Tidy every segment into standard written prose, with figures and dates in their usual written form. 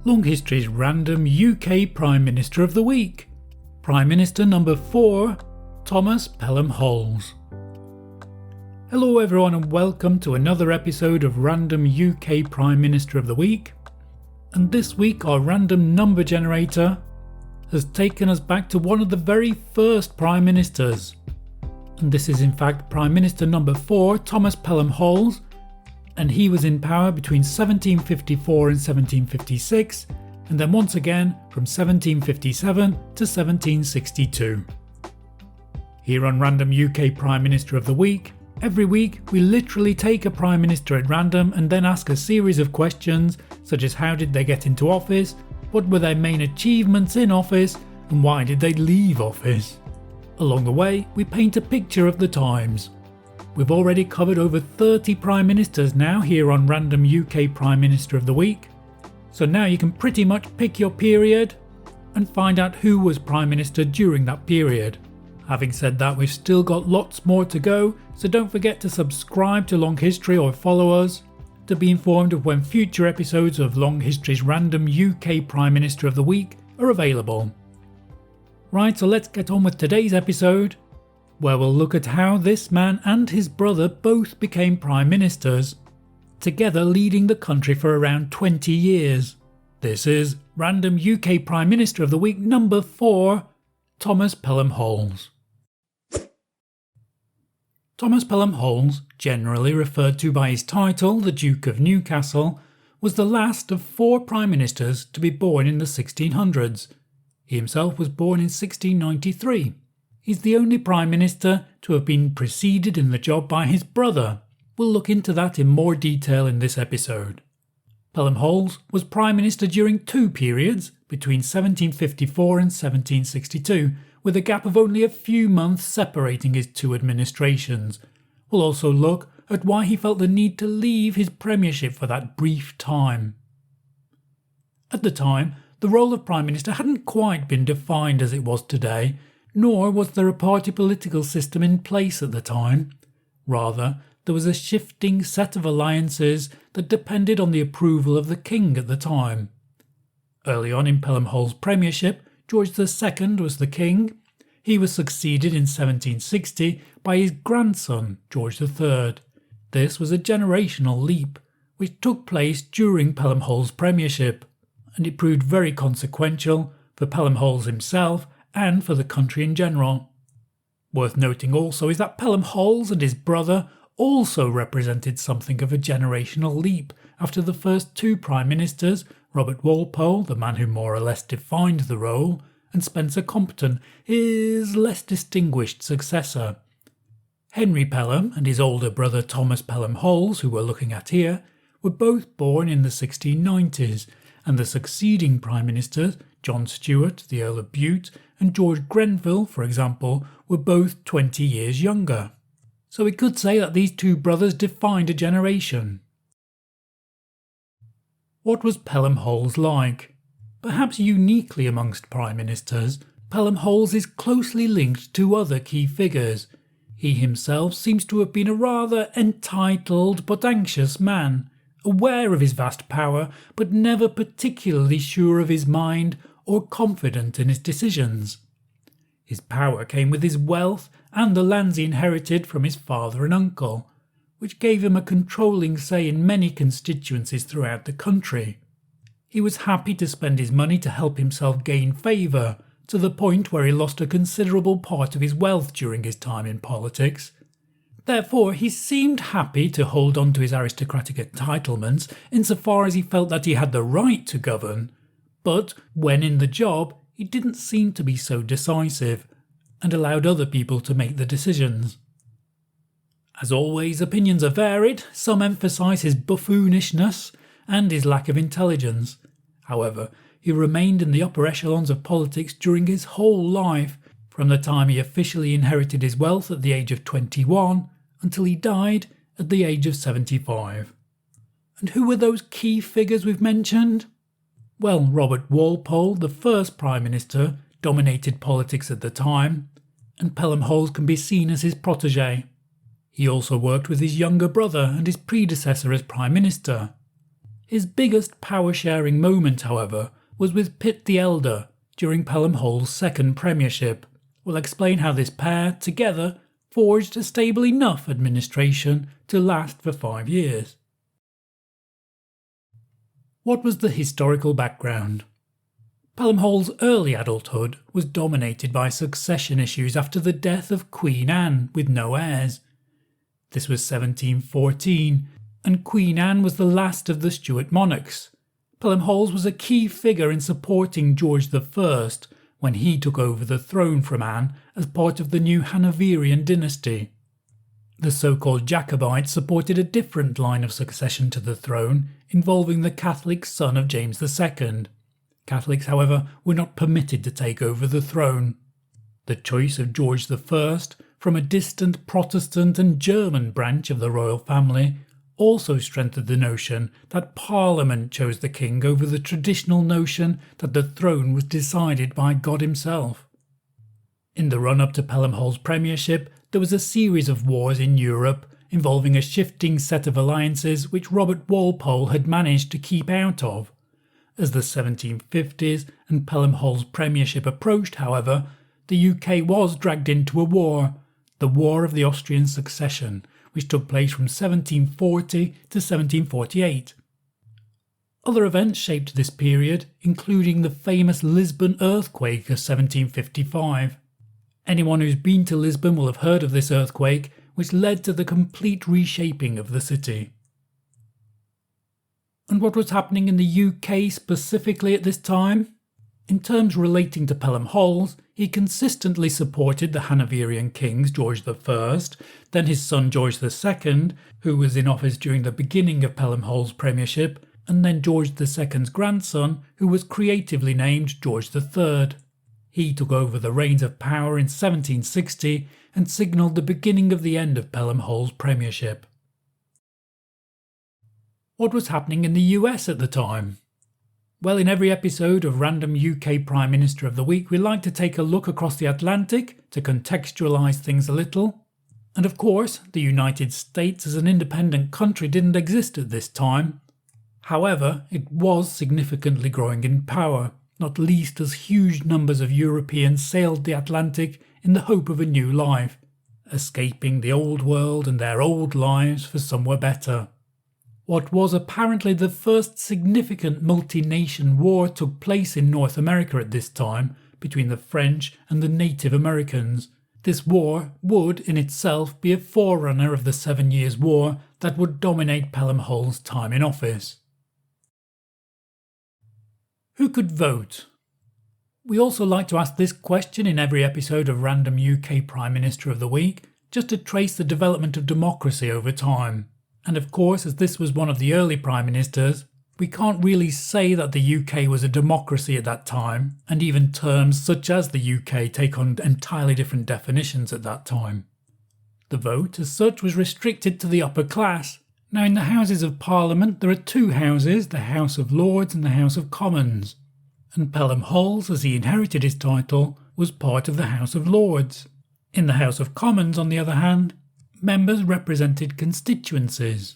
Long History's random UK Prime Minister of the Week. Prime Minister number 4, Thomas Pelham-Holles. Hello everyone and welcome to another episode of Random UK Prime Minister of the Week. And this week our random number generator has taken us back to one of the very first Prime Ministers. And this is in fact Prime Minister number 4, Thomas Pelham-Holles, and he was in power between 1754 and 1756, and then once again from 1757 to 1762. Here on Random UK Prime Minister of the Week, every week we literally take a Prime Minister at random and then ask a series of questions such as how did they get into office, what were their main achievements in office, and why did they leave office. Along the way, we paint a picture of the times. We've already covered over 30 Prime Ministers now here on Random UK Prime Minister of the Week. So now you can pretty much pick your period and find out who was Prime Minister during that period. Having said that, we've still got lots more to go, so don't forget to subscribe to Long History or follow us to be informed of when future episodes of Long History's Random UK Prime Minister of the Week are available. Right, so let's get on with today's episode, where we'll look at how this man and his brother both became Prime Ministers, together leading the country for around 20 years. This is Random UK Prime Minister of the Week number 4, Thomas Pelham-Holles. Thomas Pelham-Holles, generally referred to by his title, the Duke of Newcastle, was the last of 4 Prime Ministers to be born in the 1600s. He himself was born in 1693. He's the only Prime Minister to have been preceded in the job by his brother. We'll look into that in more detail in this episode. Pelham-Holles was Prime Minister during 2 periods, between 1754 and 1762, with a gap of only a few months separating his 2 administrations. We'll also look at why he felt the need to leave his premiership for that brief time. At the time, the role of Prime Minister hadn't quite been defined as it was today, nor was there a party political system in place at the time. Rather, there was a shifting set of alliances that depended on the approval of the king at the time. Early on in Pelham-Holles' premiership, George II was the king. He was succeeded in 1760 by his grandson, George III. This was a generational leap, which took place during Pelham-Holles' premiership, and it proved very consequential for Pelham-Holles himself and for the country in general. Worth noting also is that Pelham-Holles and his brother also represented something of a generational leap after the first 2 Prime Ministers, Robert Walpole, the man who more or less defined the role, and Spencer Compton, his less distinguished successor. Henry Pelham and his older brother Thomas Pelham-Holles, who we're looking at here, were both born in the 1690s, and the succeeding Prime Ministers, John Stuart, the Earl of Bute, and George Grenville, for example, were both 20 years younger. So we could say that these 2 brothers defined a generation. What was Pelham-Holles like? Perhaps uniquely amongst Prime Ministers, Pelham-Holles is closely linked to other key figures. He himself seems to have been a rather entitled but anxious man, aware of his vast power but never particularly sure of his mind or confident in his decisions. His power came with his wealth and the lands he inherited from his father and uncle, which gave him a controlling say in many constituencies throughout the country. He was happy to spend his money to help himself gain favour, to the point where he lost a considerable part of his wealth during his time in politics. Therefore, he seemed happy to hold on to his aristocratic entitlements insofar as he felt that he had the right to govern, but when in the job, he didn't seem to be so decisive, and allowed other people to make the decisions. As always, opinions are varied. Some emphasise his buffoonishness and his lack of intelligence. However, he remained in the upper echelons of politics during his whole life, from the time he officially inherited his wealth at the age of 21 until he died at the age of 75. And who were those key figures we've mentioned? Well, Robert Walpole, the first Prime Minister, dominated politics at the time, and Pelham-Holles can be seen as his protégé. He also worked with his younger brother and his predecessor as Prime Minister. His biggest power-sharing moment, however, was with Pitt the Elder during Pelham-Holles' second premiership. We'll explain how this pair, together, forged a stable enough administration to last for 5 years. What was the historical background? Pelham-Holles' early adulthood was dominated by succession issues after the death of Queen Anne with no heirs. This was 1714, and Queen Anne was the last of the Stuart monarchs. Pelham-Holles was a key figure in supporting George I when he took over the throne from Anne as part of the new Hanoverian dynasty. The so-called Jacobites supported a different line of succession to the throne, involving the Catholic son of James II. Catholics, however, were not permitted to take over the throne. The choice of George I from a distant Protestant and German branch of the royal family also strengthened the notion that Parliament chose the king over the traditional notion that the throne was decided by God himself. In the run-up to Pelham-Holles' premiership, there was a series of wars in Europe involving a shifting set of alliances which Robert Walpole had managed to keep out of. As the 1750s and Pelham-Holles' premiership approached, however, the UK was dragged into a war, the War of the Austrian Succession, which took place from 1740 to 1748. Other events shaped this period, including the famous Lisbon earthquake of 1755. Anyone who's been to Lisbon will have heard of this earthquake, which led to the complete reshaping of the city. And what was happening in the UK specifically at this time? In terms relating to Pelham-Holles, he consistently supported the Hanoverian kings George I, then his son George II, who was in office during the beginning of Pelham-Holles' premiership, and then George II's grandson, who was creatively named George III. He took over the reins of power in 1760 and signalled the beginning of the end of Pelham-Holles' premiership. What was happening in the US at the time? Well, in every episode of Random UK Prime Minister of the Week, we like to take a look across the Atlantic to contextualise things a little. And of course, the United States as an independent country didn't exist at this time. However, it was significantly growing in power, not least as huge numbers of Europeans sailed the Atlantic in the hope of a new life, escaping the old world and their old lives for somewhere better. What was apparently the first significant multi-nation war took place in North America at this time between the French and the Native Americans. This war would in itself be a forerunner of the 7 Years' War that would dominate Pelham-Holles' time in office. Who could vote? We also like to ask this question in every episode of Random UK Prime Minister of the Week, just to trace the development of democracy over time. And of course, as this was one of the early Prime Ministers, we can't really say that the UK was a democracy at that time, and even terms such as the UK take on entirely different definitions at that time. The vote, as such, was restricted to the upper class. Now, in the Houses of Parliament, there are two houses, the House of Lords and the House of Commons. And Pelham-Holles, as he inherited his title, was part of the House of Lords. In the House of Commons, on the other hand, members represented constituencies.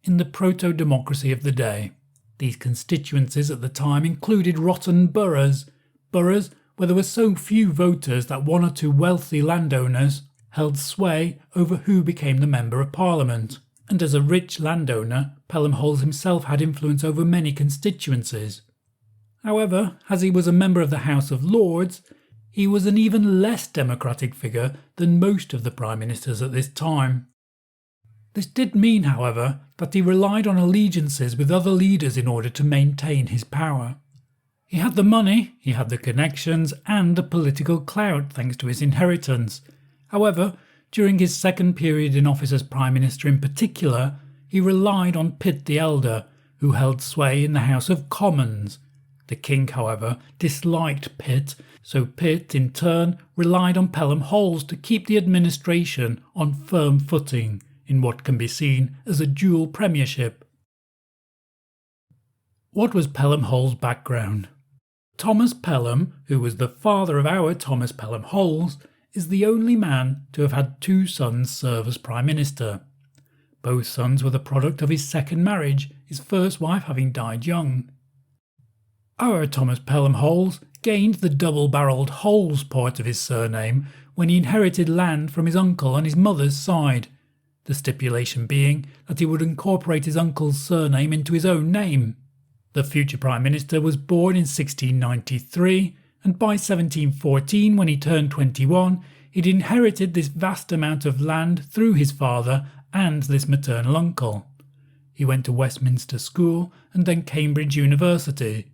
In the proto-democracy of the day, these constituencies at the time included rotten boroughs where there were so few voters that one or two wealthy landowners held sway over who became the Member of Parliament. And as a rich landowner, Pelham-Holles himself had influence over many constituencies. However, as he was a member of the House of Lords, he was an even less democratic figure than most of the Prime Ministers at this time. This did mean, however, that he relied on allegiances with other leaders in order to maintain his power. He had the money, he had the connections, and the political clout thanks to his inheritance. However, during his second period in office as Prime Minister in particular, he relied on Pitt the Elder, who held sway in the House of Commons. The king, however, disliked Pitt, so Pitt, in turn, relied on Pelham-Holles to keep the administration on firm footing in what can be seen as a dual premiership. What was Pelham-Holles' background? Thomas Pelham, who was the father of our Thomas Pelham-Holles, is the only man to have had two sons serve as Prime Minister. Both sons were the product of his second marriage, his first wife having died young. Our Thomas Pelham-Holles gained the double-barrelled Holles part of his surname when he inherited land from his uncle on his mother's side, the stipulation being that he would incorporate his uncle's surname into his own name. The future Prime Minister was born in 1693, and by 1714, when he turned 21, he'd inherited this vast amount of land through his father and this maternal uncle. He went to Westminster School and then Cambridge University.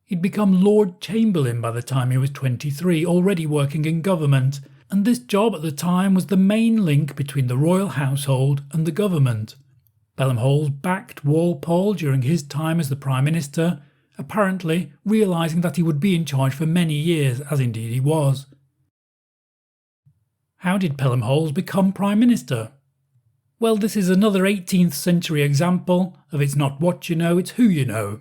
He'd become Lord Chamberlain by the time he was 23, already working in government, and this job at the time was the main link between the royal household and the government. Pelham-Holles backed Walpole during his time as the Prime Minister, apparently realising that he would be in charge for many years, as indeed he was. How did Pelham-Holles become Prime Minister? Well, this is another 18th century example of it's not what you know, it's who you know.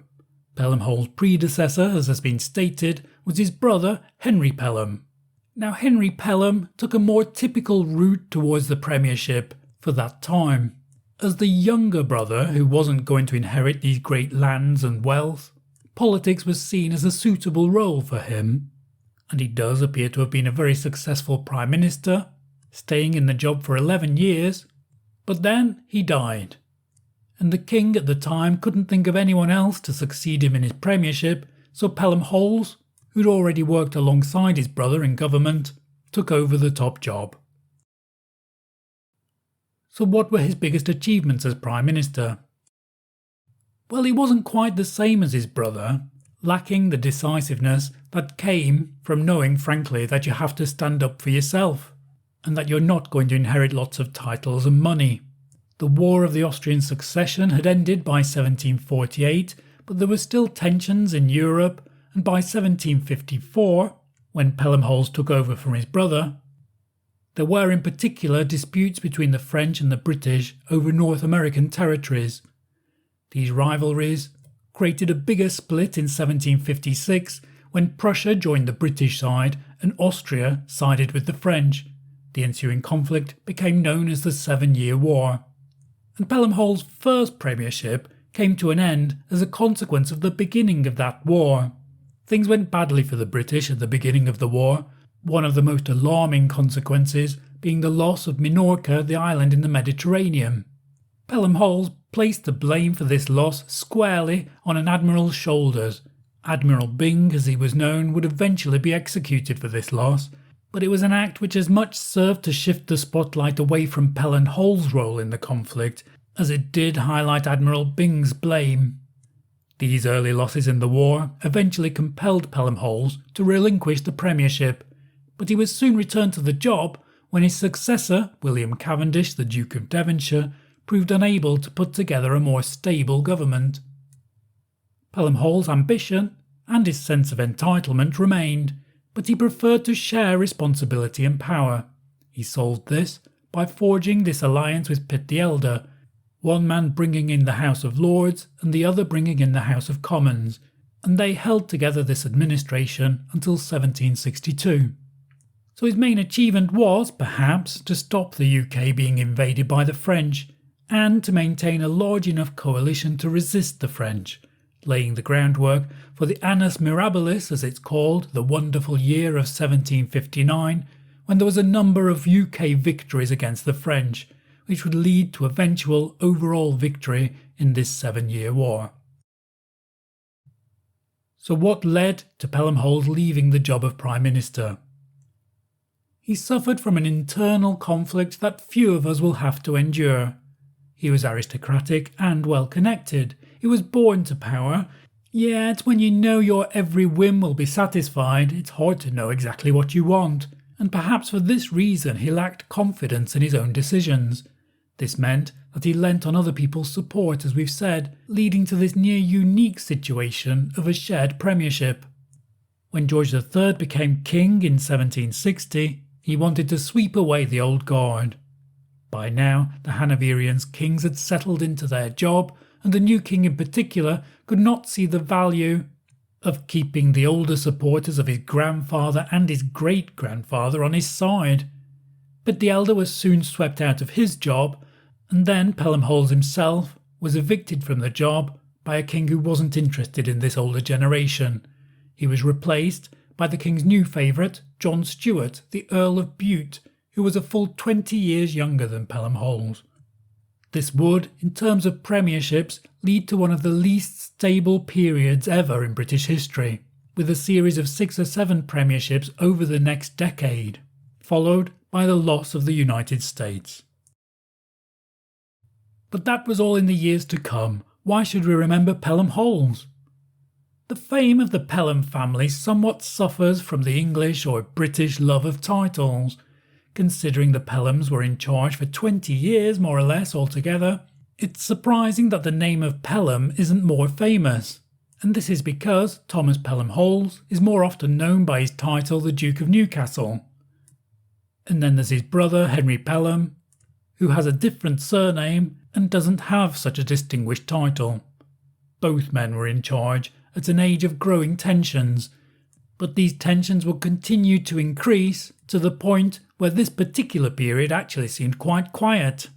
Pelham-Holles' predecessor, as has been stated, was his brother Henry Pelham. Now, Henry Pelham took a more typical route towards the premiership for that time. As the younger brother, who wasn't going to inherit these great lands and wealth, politics was seen as a suitable role for him. And he does appear to have been a very successful Prime Minister, staying in the job for 11 years, but then he died. And the king at the time couldn't think of anyone else to succeed him in his premiership, so Pelham-Holles, who'd already worked alongside his brother in government, took over the top job. So what were his biggest achievements as Prime Minister? Well, he wasn't quite the same as his brother, lacking the decisiveness that came from knowing, frankly, that you have to stand up for yourself, and that you're not going to inherit lots of titles and money. The War of the Austrian Succession had ended by 1748, but there were still tensions in Europe, and by 1754, when Pelham-Holles took over from his brother, there were in particular disputes between the French and the British over North American territories. These rivalries created a bigger split in 1756 when Prussia joined the British side and Austria sided with the French. The ensuing conflict became known as the 7-Year War. And Pelham-Holles' first premiership came to an end as a consequence of the beginning of that war. Things went badly for the British at the beginning of the war, one of the most alarming consequences being the loss of Minorca, the island in the Mediterranean. Pelham-Holles placed the blame for this loss squarely on an admiral's shoulders. Admiral Byng, as he was known, would eventually be executed for this loss, but it was an act which as much served to shift the spotlight away from Pelham-Holles' role in the conflict as it did highlight Admiral Byng's blame. These early losses in the war eventually compelled Pelham-Holles to relinquish the premiership, but he was soon returned to the job when his successor, William Cavendish, the Duke of Devonshire, proved unable to put together a more stable government. Pelham-Holles' ambition and his sense of entitlement remained, but he preferred to share responsibility and power. He solved this by forging this alliance with Pitt the Elder, one man bringing in the House of Lords and the other bringing in the House of Commons, and they held together this administration until 1762. So his main achievement was, perhaps, to stop the UK being invaded by the French, and to maintain a large enough coalition to resist the French, laying the groundwork for the Annus Mirabilis, as it's called, the wonderful year of 1759, when there was a number of UK victories against the French, which would lead to eventual overall victory in this 7-Year War. So what led to Pelham-Holles leaving the job of Prime Minister? He suffered from an internal conflict that few of us will have to endure. He was aristocratic and well-connected. He was born to power, yet when you know your every whim will be satisfied, it's hard to know exactly what you want, and perhaps for this reason he lacked confidence in his own decisions. This meant that he lent on other people's support, as we've said, leading to this near-unique situation of a shared premiership. When George III became king in 1760, he wanted to sweep away the old guard. By now, the Hanoverian kings had settled into their job, and the new king in particular could not see the value of keeping the older supporters of his grandfather and his great-grandfather on his side. But the elder was soon swept out of his job, and then Pelham-Holles himself was evicted from the job by a king who wasn't interested in this older generation. He was replaced by the king's new favourite, John Stuart, the Earl of Bute, who was a full 20 years younger than Pelham-Holles. This would, in terms of premierships, lead to one of the least stable periods ever in British history, with a series of 6 or 7 premierships over the next decade, followed by the loss of the United States. But that was all in the years to come. Why should we remember Pelham-Holles? The fame of the Pelham family somewhat suffers from the English or British love of titles. Considering the Pelhams were in charge for 20 years more or less altogether, it's surprising that the name of Pelham isn't more famous. And this is because Thomas Pelham-Holles is more often known by his title the Duke of Newcastle. And then there's his brother Henry Pelham, who has a different surname and doesn't have such a distinguished title. Both men were in charge at an age of growing tensions, but these tensions will continue to increase to the point where this particular period actually seemed quite quiet.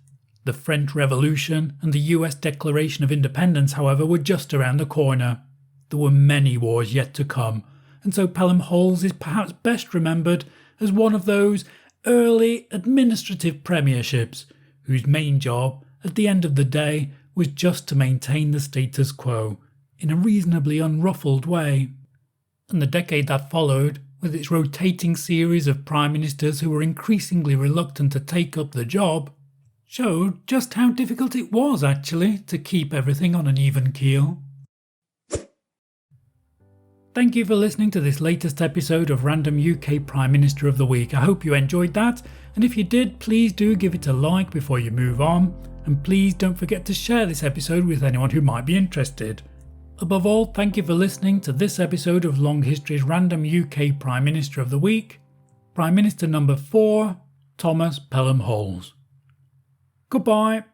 The French Revolution and the US Declaration of Independence, however, were just around the corner. There were many wars yet to come, and so Pelham-Holles is perhaps best remembered as one of those early administrative premierships whose main job, at the end of the day, was just to maintain the status quo in a reasonably unruffled way. And the decade that followed, with its rotating series of prime ministers who were increasingly reluctant to take up the job, showed just how difficult it was actually to keep everything on an even keel. Thank you for listening to this latest episode of Random UK Prime Minister of the Week. I hope you enjoyed that, and if you did, please do give it a like before you move on, and please don't forget to share this episode with anyone who might be interested. Above all, thank you for listening to this episode of Long History's Random UK Prime Minister of the Week, Prime Minister number 4, Thomas Pelham-Holles. Goodbye.